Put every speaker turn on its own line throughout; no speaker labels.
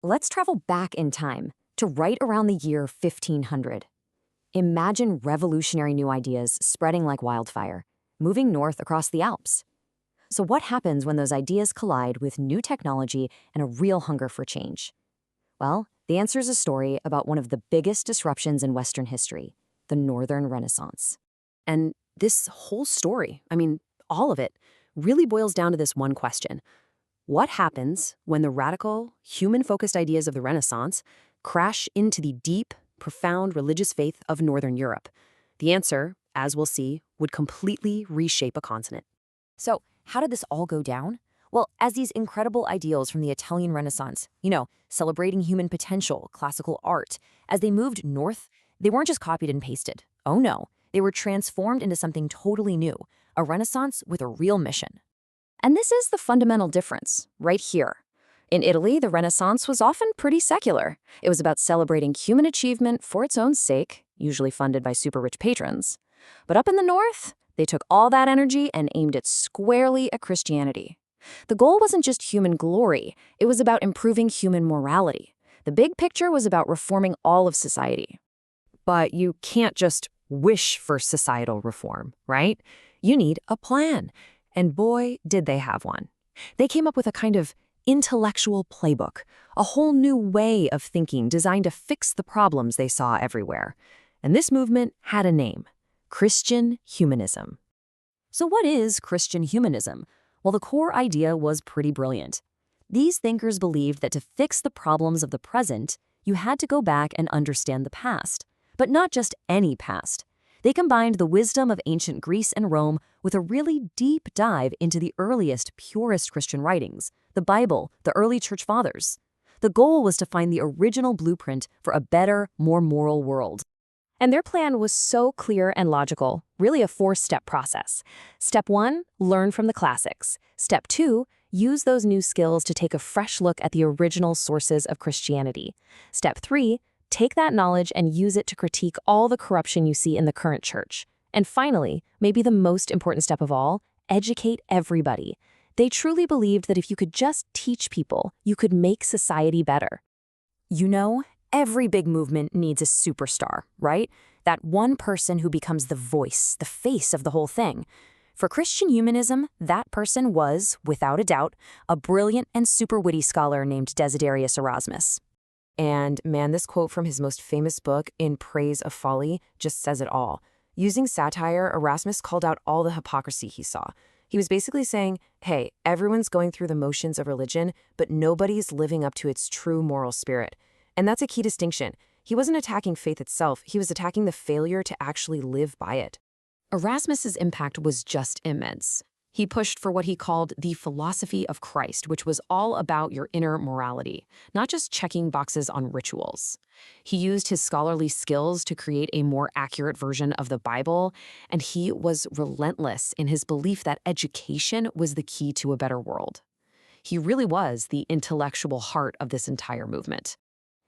Let's travel back in time to right around the year 1500. Imagine revolutionary new ideas spreading like wildfire, moving north across the Alps. So, what happens when those ideas collide with new technology and a real hunger for change? Well, the answer is a story about one of the biggest disruptions in Western history, the Northern Renaissance.
And this whole story, all of it, really boils down to this one question. What happens when the radical, human-focused ideas of the Renaissance crash into the deep, profound religious faith of Northern Europe? The answer, as we'll see, would completely reshape a continent.
So, how did this all go down? Well, as these incredible ideals from the Italian Renaissance, celebrating human potential, classical art, as they moved north, they weren't just copied and pasted. Oh no, they were transformed into something totally new, a Renaissance with a real mission. And this is the fundamental difference, right here. In Italy, the Renaissance was often pretty secular. It was about celebrating human achievement for its own sake, usually funded by super-rich patrons. But up in the north, they took all that energy and aimed it squarely at Christianity. The goal wasn't just human glory, it was about improving human morality. The big picture was about reforming all of society.
But you can't just wish for societal reform, right? You need a plan. And boy, did they have one. They came up with a kind of intellectual playbook, a whole new way of thinking designed to fix the problems they saw everywhere. And this movement had a name: Christian humanism.
So what is Christian humanism? Well, the core idea was pretty brilliant. These thinkers believed that to fix the problems of the present, you had to go back and understand the past. But not just any past. They combined the wisdom of ancient Greece and Rome with a really deep dive into the earliest, purest Christian writings, the Bible, the early church fathers. The goal was to find the original blueprint for a better, more moral world. And their plan was so clear and logical, really a 4-step process. Step 1, learn from the classics. Step 2, use those new skills to take a fresh look at the original sources of Christianity. Step 3, take that knowledge and use it to critique all the corruption you see in the current church. And finally, maybe the most important step of all, educate everybody. They truly believed that if you could just teach people, you could make society better. Every big movement needs a superstar, right? That one person who becomes the voice, the face of the whole thing. For Christian humanism, that person was, without a doubt, a brilliant and super witty scholar named Desiderius Erasmus.
And man, this quote from his most famous book, In Praise of Folly, just says it all. Using satire, Erasmus called out all the hypocrisy he saw. He was basically saying, hey, everyone's going through the motions of religion, but nobody's living up to its true moral spirit. And that's a key distinction. He wasn't attacking faith itself, he was attacking the failure to actually live by it. Erasmus's impact was just immense. He pushed for what he called the philosophy of Christ, which was all about your inner morality, not just checking boxes on rituals. He used his scholarly skills to create a more accurate version of the Bible, and he was relentless in his belief that education was the key to a better world. He really was the intellectual heart of this entire movement.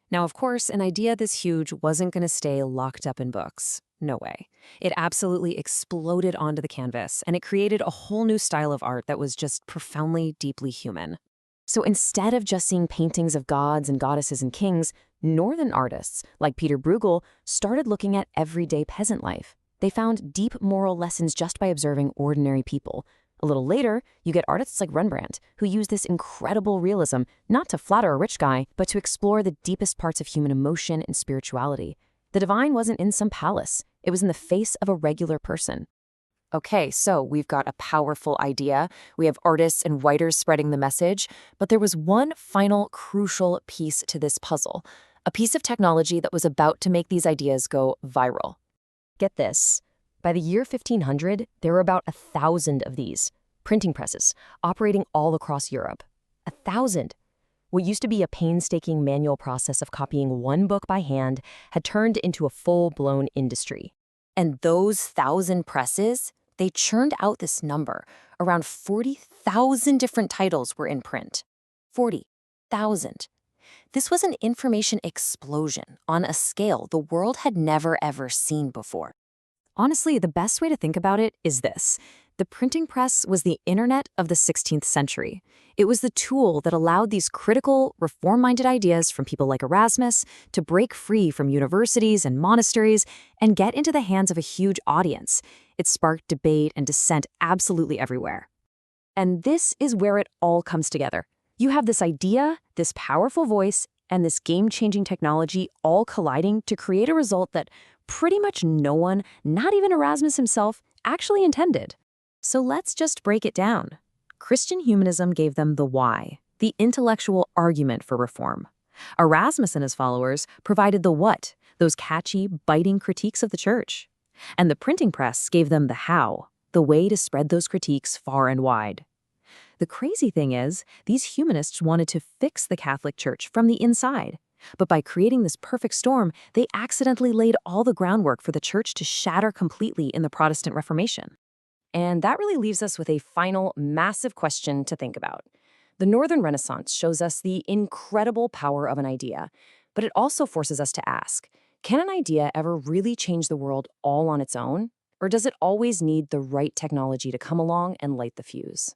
Now, of course, an idea this huge wasn't going to stay locked up in books. No way. It absolutely exploded onto the canvas, and it created a whole new style of art that was just profoundly, deeply human. So instead of just seeing paintings of gods and goddesses and kings, Northern artists, like Peter Bruegel, started looking at everyday peasant life. They found deep moral lessons just by observing ordinary people. A little later, you get artists like Rembrandt, who use this incredible realism not to flatter a rich guy, but to explore the deepest parts of human emotion and spirituality. The divine wasn't in some palace. It was in the face of a regular person. Okay, so we've got a powerful idea. We have artists and writers spreading the message, but there was one final crucial piece to this puzzle, a piece of technology that was about to make these ideas go viral. Get this. By the year 1500, there were about 1,000 of these printing presses operating all across Europe. 1,000. What used to be a painstaking manual process of copying one book by hand had turned into a full-blown industry. And those 1,000 presses, they churned out this number. Around 40,000 different titles were in print. 40,000. This was an information explosion on a scale the world had never ever seen before. Honestly, the best way to think about it is this.
The printing press was the internet of the 16th century. It was the tool that allowed these critical, reform-minded ideas from people like Erasmus to break free from universities and monasteries and get into the hands of a huge audience. It sparked debate and dissent absolutely everywhere. And this is where it all comes together. You have this idea, this powerful voice, and this game-changing technology all colliding to create a result that pretty much no one, not even Erasmus himself, actually intended. So let's just break it down. Christian humanism gave them the why, the intellectual argument for reform. Erasmus and his followers provided the what, those catchy, biting critiques of the church. And the printing press gave them the how, the way to spread those critiques far and wide. The crazy thing is, these humanists wanted to fix the Catholic Church from the inside. But by creating this perfect storm, they accidentally laid all the groundwork for the church to shatter completely in the Protestant Reformation. And that really leaves us with a final, massive question to think about. The Northern Renaissance shows us the incredible power of an idea, but it also forces us to ask, can an idea ever really change the world all on its own? Or does it always need the right technology to come along and light the fuse?